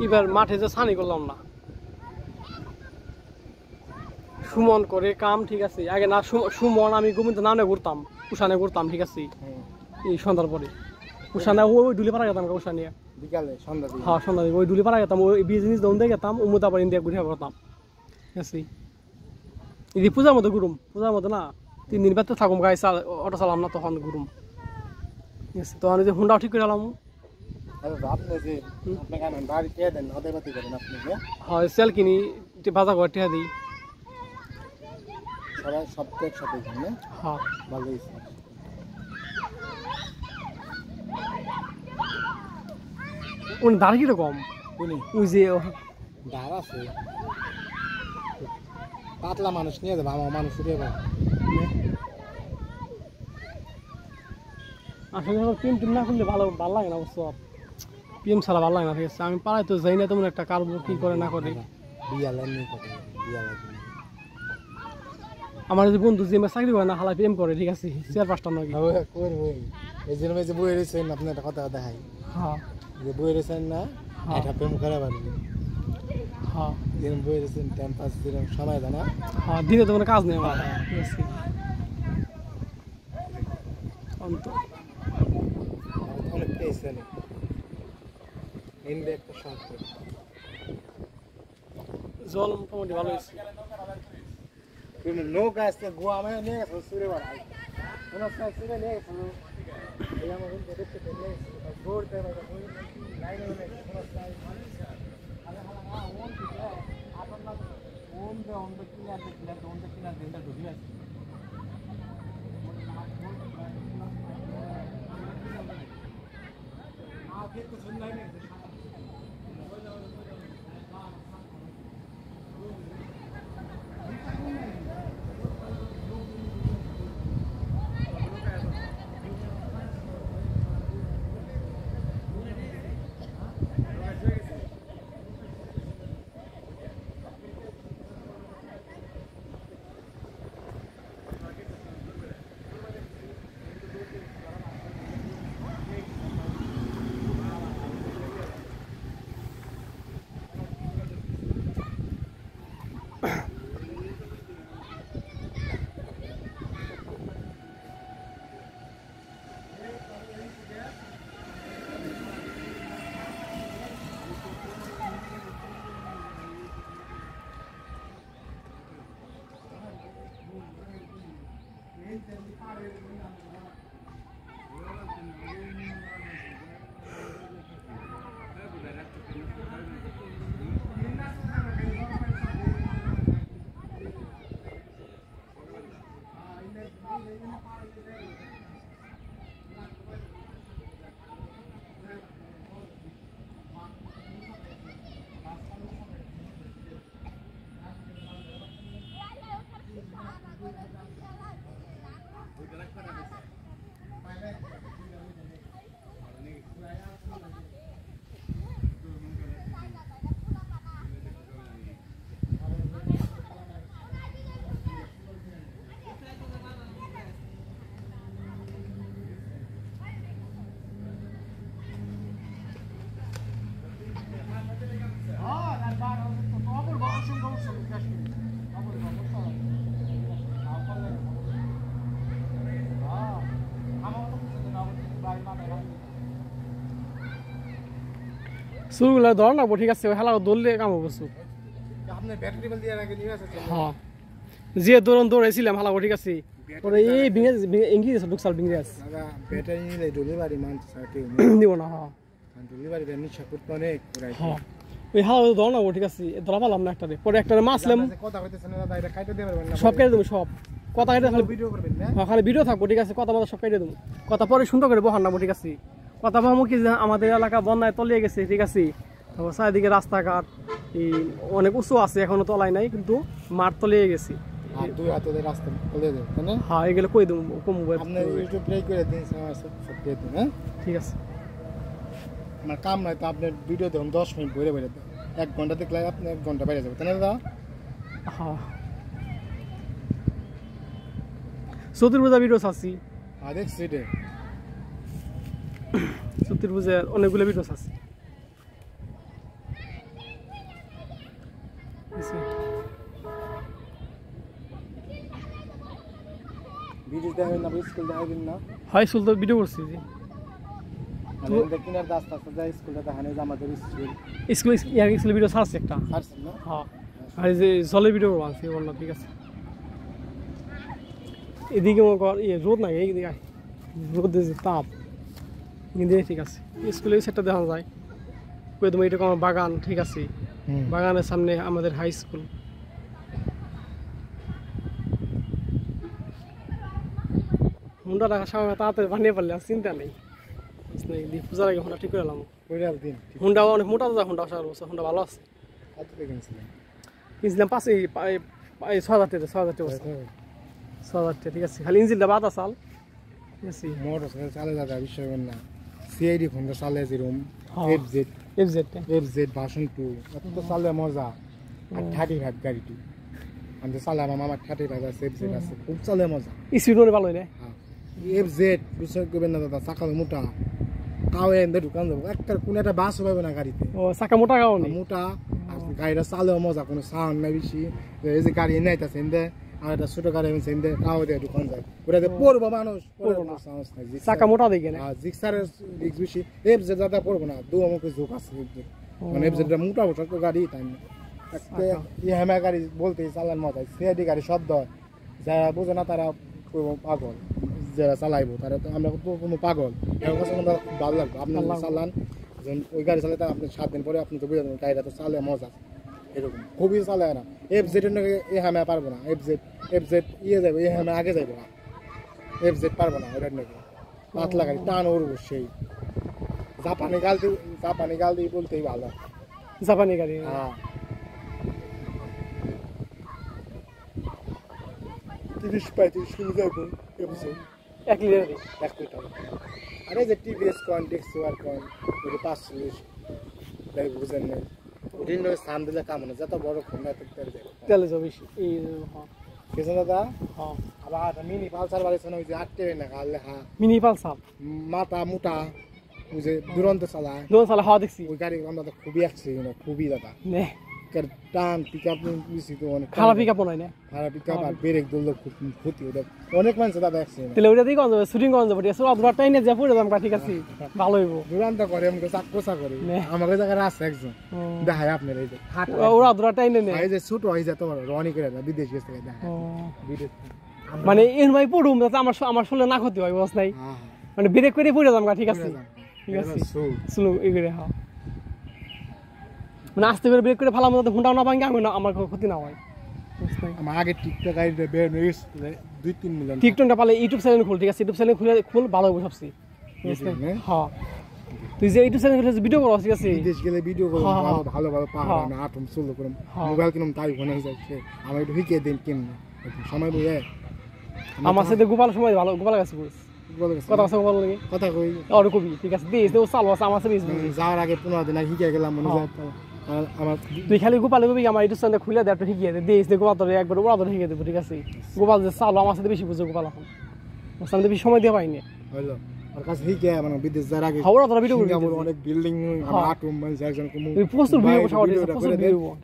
এবার মাঠে যে ছানি করলাম না সুমন করে কাম ঠিক আছে আগে না সুমন আমি গোবিন্দ নামে ঘুরতাম উষানে ঘুরতাম ঠিক আছে এই সন্ধ্যার পরে উষানে ওই ডুলি পাড়া গেতাম উষা নিয়ে বিকালে সন্ধ্যা হ্যাঁ সন্ধ্যা ওই ডুলি পাড়া গেতাম ওই বিজনেস দৌন দিয়ে গেতাম উমুদা পাড়ি দিয়ে ঘুরে করতাম ঠিক আছে এই পূজার মতো ঘুরুম পূজার মতো না 3 দিন বাদ তো থাকুম গাড়ি অটো চালাম না তখন ঘুরুম ঠিক আছে তখন যে হুন্ডাও ঠিক করে এলাম আপনি যে আপনাকে আমি বাড়ি কে দেন আদাবাতি করেন আপনি হয় সেল কিনি বাজার করে টিয়া দিই সবাই সপ্তাহে একসাথে না হ্যাঁ ভালোই উনি দাঁড় কিরকম উনি ওই যে দাঁড় আছে পাতলা মানুষ নিয়ে যাবে আমার মানুষ উঠে যাবে আসলে পিএম টিম না করলে ভালো লাগে না অবশ্য পিএম ছাড়া ভালো লাগে না ঠিক আছে আমি পাড়ায় তো যাই না তেমন একটা কারবো কি করে না করে আমার যে বন্ধু যে চাকরি করে না হালা পিএম করে ঠিক আছে 4-5টা নাকি এই জন্য যে বই রয়েছেন আপনি একটা কথা দেখাই হ্যাঁ যে বই রয়েছেন না এটা প্রেম করা পারবে হ্যাঁ যেরকম বই রয়েছেন টাইম পাস যেরকম সময় দেয় না হ্যাঁ দিনে তো কোনো কাজ নেই আমার ঠিক আছে অনেক পেয়েছে ইন্ডিয়া একটা শর্ত জল মোটামুটি ভালো হয়েছে নৌকা আসতে গোয়া আমি নিয়ে গেছো সুরে বাড়াই কোনো সুরে নিয়ে গেছো এই আমার দেখতে পেলে দৌড়তে লাইনে কোনো চুলগুলো ধর না ঠিক আছে হেলা দৌড়লে কাম হবো আপনি ব্যাটারি বল দিয়ে আগে নিয়ে আসেন হ্যাঁ যে দৌড়েছিলাম হালা ঠিক আছে ওরে এই ইংরেজি ঢুকসাল ইংরেজ ব্যাটারি নিলে ডেলিভারি মান সাথে নিব না হ্যাঁ ডেলিভারি দেন নিশ্চয় করতে অনেক করাই হ্যাঁ ওই হালা ধর না ঠিক আছে ধরা পালাম না একটারে পরে একটারে মাছলাম কথা কইতেছেন না দাদা এটা কাইতে দিতে পারবেন না সব কেটে দেবো সব কথা কেটে খালি ভিডিও করবেন না হ্যাঁ খালি ভিডিও থাকবো ঠিক আছে কথা মতো সব কেটে দেবো কথা পরে সুন্দর করে বহান নাবো ঠিক আছে কথা বলবো কি আমাদের এলাকা বন্যায় তলিয়ে গেছে ঠিক আছে তারপর চারিদিকে রাস্তাঘাট এই অনেক উঁচু আছে এখনো তলায় নাই কিন্তু মাঠ তলিয়ে গেছে আর দুই হাতে রাস্তা বলে দেন তাই না হ্যাঁ এগুলো কই দেবো কমবো আপনি ইউটিউব প্লে করে দিন সব দিয়ে দিন হ্যাঁ ঠিক আছে আমার কাম নাই তো আপনার ভিডিও দেখুন 10 মিনিট ভরে ভরে দেন 1 ঘন্টা দেখলে আপনি 1 ঘন্টা বাইরে যাবেন তাই না দাদা হ্যাঁ চতুর্ভুজা ভিডিও চাচ্ছি দেখছি রে চতুর্ভুজের অনেকগুলো ভিডিও চাচ্ছি ভিডিও দেখাবেন না স্কুল দেখাবেন না হয় স্কুল তো ভিডিও করছি যে কিনার রাস্তা যায় স্কুলটা দেখানো যে আমাদের স্কুল স্কুল ভিডিও ছাড়ছি একটা ছাড়ছেন না হ্যাঁ আর এই যে জলের ভিডিও বানছি বললাম ঠিক আছে এদিকে মনে কর রোদ নাই এইদিকে রোদের যে তাপ কিন্তু ঠিক আছে স্কুলে সেটা দেখা যায় কই তোমার এটা আমার বাগান ঠিক আছে বাগানের সামনে আমাদের হাই স্কুল হুন্ডা রাখার সময় তাড়াতাড়ি বানিয়ে পারলে আর চিন্তা নেই পূজার আগে হুন্ডা ঠিক করে এলাম হুন্ডা অনেক মোটা দাদা হুন্ডা হুন্ডা ভালো আছে কিনছিলাম 6,000 টাকা 6,000 টাকা 6,000 টাকা ঠিক আছে খালি ইঞ্জিনটা বাদ আসাল ঠিক আছে মোটরসাইকেল চালে দাদা বিষয় না সিআইডি হুন্ডা চালে যেরকম এফজেড ভার্সন 2 এত তো চালে মজা আর 35 গাড়িটি আমি চালে আমার মামার 35 আছে এফজেড আছে খুব চালে মজা স্পিড ভালো হয় না এফজেড বিষয় করবেন না দাদা চাকা মোটা তাও এনে ঢুকান যাবো একটা কোনো একটা বাস হবে না গাড়িতে ও চাকা মোটা গাও মোটা আর গাড়িটা চালেও মজা কোনো সাউন্ড নাই বেশি এই যে গাড়ি নাইতেছে এনে আর একটা ছোট গাড়ি এনে এনে তাও দিয়ে ঢুকান যায় ওটাতে পড়বো মানুষ সাহস নাই চাকা মোটা দেখে না জিক্সারের রিক্স বেশি এফজেড দাদা পড়বো না দু আমাকে ঝোঁক আছে মানে এফজেডটা মোটা মোটা তো গাড়ি তাই না একটা ইএমআই গাড়ি বলতে চালান মজা সিআইডি গাড়ি শব্দ যারা বোঝে না তারা পাগল যারা চালাইবো তারা তো আমরা তো কোনো পাগল এর কাছে আমরা ভালো লাগবে আপনি চালান ওই গাড়ি চালাতে আপনি 7 দিন পরে আপনি তো বুঝে যাবেন গাড়িটা তো চালে মজা এরকম খুবই চালায় না এফজেড এর এ হামে পারবো না এফজেড ইয়ে যাবে এ হামে আগে যাইবো না এফজেড পারবো না ওটার নাকি পাতলা গাড়ি টান উড়বো সেই জাপানি গাল দিয়ে বলতেই ভালো জাপানি গাড়ি হ্যাঁ 30-35 কিলো যাবো এফজেড 1 লিটার 1 লিটার আরে যে টিভিএস কয়েন ডেক্সওয়ার কয়েন ওই 540 তাই বুঝেন না ওদিন ওই স্থান দিলে কাম না যত বড় ফোন না তেলে যাবে এই হ্যাঁ কেসে দাদা হ্যাঁ আবার মিনি পালসার বাড়ি শোনা ওই যে 8 টাকা না কালে হ্যাঁ মিনি পালসার মাথা মোটা ওই যে দুরন্ত চালায় হাওয়া দেখছি ওই গাড়ি আমরা তো খুবই অ্যাক্সিডেন্ট খুবই দাদা নে টান পিকআপ নিছি তো অনেক খারাপ পিকআপ নাই না খারাপ পিকআপ আর ব্রেক দৌড়লে খুব ক্ষতি ওটা অনেক মানুষ দাদা অ্যাক্সিডেন্ট তাহলে ওটা দিয়ে কোন যাবে শুটিং কোন যাবে এসব আদরা টাইনে যা পড়ে দাম ঠিক আছে ভালো হইবো দুরান্ত করে আমাকে চাকপোসা করে আমাকে জায়গা আছে একজন দেখায় আপনার এই যে ওরা আদরা টাইনে নে এই যে ছোট হই যা তোমার রনি করে না বিদেশ গেছে দেখায় বিদেশ মানে এর ভাই পড়ুম যাতে আমার শুনলে না ক্ষতি হয় বুঝছ নাই মানে ব্রেক করে পড়ে দাম ঠিক আছে ঠিক আছে স্লো এগুলো হ্যাঁ মানে আস্তে করে ব্রেক করে ফেলাম যাতে হুন্ডাও না ভাঙে আমার ক্ষতি না হয় আমার আগে টিকটক গাড়িতে বের হয়ে 2-3 মিলিয়ন টিকটকটা পালে ইউটিউব চ্যানেল খুল ঠিক আছে ইউটিউব চ্যানেল খুল ভালো হবে সবচেয়ে হ্যাঁ তুই যে ইউটিউব চ্যানেল খুলে ভিডিও করো ঠিক আছে বিদেশ গেলে ভিডিও করো ভালো ভালো পাহাড় না আটম চলো করুম মোবাইল কিনুম তাই ফোনে যাচ্ছে আমার একটু শিখিয়ে দিন কেমনে সময় বইয়ে আমার সাথে গোপাল সময় ভালো গোপাল কাছে কথা কথা গোপাল লাগে কথা কই আর কবি ঠিক আছে দিস ও চালু আছে আমার সাথে যাওয়ার আগে 15 দিন আগে শিখিয়ে গেলাম মনে হয় আমার তুই খালি গোপাল কবি আমার ইউটিউব চ্যানেল খুলে দে একটু শিখিয়ে দে দিস গোপাল তোর একবার ওরা তো শিখিয়ে দেবো ঠিক আছে গোপাল যে চালু আমার সাথে বেশি বুঝে গোপাল এখন ওর সাথে বেশি সময় দিয়ে পাইনি হলো আর কাছে শিখিয়ে মানে বিদেশ যাওয়ার আগে ওরা তো ভিডিও করে অনেক বিল্ডিং আটম মানে একজন কম প্রচুর ভিডিও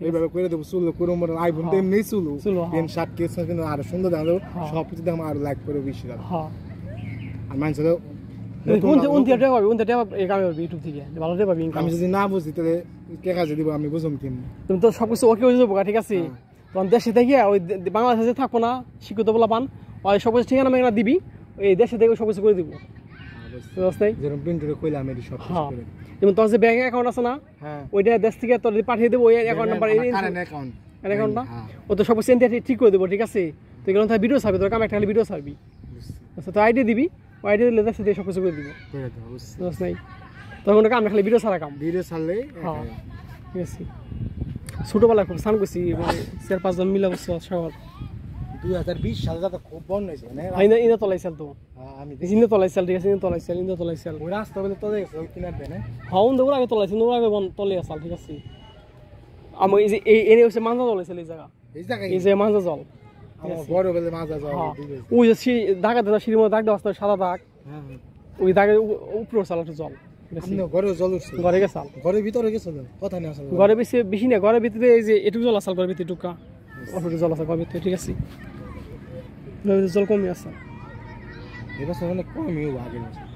এইভাবে করে দেবো চুলো করে মনে আইফোন তো এমনি চুলো পেন শার্ট কেস কিন্তু আরো সুন্দর দেখা যাবে সব কিছু দেখো আরো লাইক করে বেশি যাবে আর মানুষের ইউটিউব থেকে ভালো পাবি আমি যদি না বুঝি তাহলে কে কাজে দিব আমি বুঝুম কেমনি তুমি তো সবকিছু ওকে হয়ে যাবো ঠিক আছে তখন দেশে থেকে ওই বাংলাদেশে থাকবো না শিক্ষিত বলা পান ওই সবকিছু ঠিকানা মেঘনা দিবি ওই দেশে থেকে সবকিছু করে দিব যেরকম প্রিন্টারে কইলাম এটি সব করে যেমন তোর যে ব্যাংক অ্যাকাউন্ট আছে না ওইটা দেশ থেকে তোর পাঠিয়ে দেবো ওই অ্যাকাউন্ট নাম্বার অ্যাকাউন্টটা ও তো সবকিছু ঠিক করে দেবো ঠিক আছে তুই কারণ তার ভিডিও ছাড়বি তোর কাম একটা খালি ভিডিও ছাড়বি আচ্ছা তো আইডিয়া দিবি ওই আইডিয়া দিলে দেশে থেকে সবকিছু করে দিব নাই তখন কাম খালি ভিডিও ছাড়া কাম ভিডিও ছাড়লে হ্যাঁ ঠিক আছে ছোটবেলায় খুব স্নান করছি 4-5 জন মিলা বসে সবার 2020 সালে তো খুব বন হয়েছে ইনা তলাইছিল তো আমি ইনা তলাইছিল ঠিক আছে ইনা তলাইছিল ওই রাস্তা বলে তলে গেছে ওই কিনার দেনে হ্যাঁ ওর আগে তলাইছিল ওর আগে বন তলে আসল ঠিক আছে আমি এই যে এনে হচ্ছে মানজা তলাইছিল এই জায়গা এই জায়গা এই যে মানজা জল আমার ঘরে বলে মাজা যাওয়া হ্যাঁ ঠিক আছে ওই যে ঢাকা দাদা সিঁড়ির মধ্যে দাগ দেওয়া আছে সাদা দাগ হ্যাঁ হ্যাঁ ওই দাগের উপরে চালাতে জল আপনি ঘরে জল উঠছে ঘরে গেছাল ঘরের ভিতরে গেছে তো কথা নেই আসলে ঘরে বেশি বেশি না ঘরের ভিতরে এই যে এটুকু জল আসাল ঘরের ভিতরে টুকা অল্প জল আছে ঘরের ভিতরে ঠিক আছে ঘরের ভিতরে জল কমে আসছে এবার অনেক কমই আগের বছর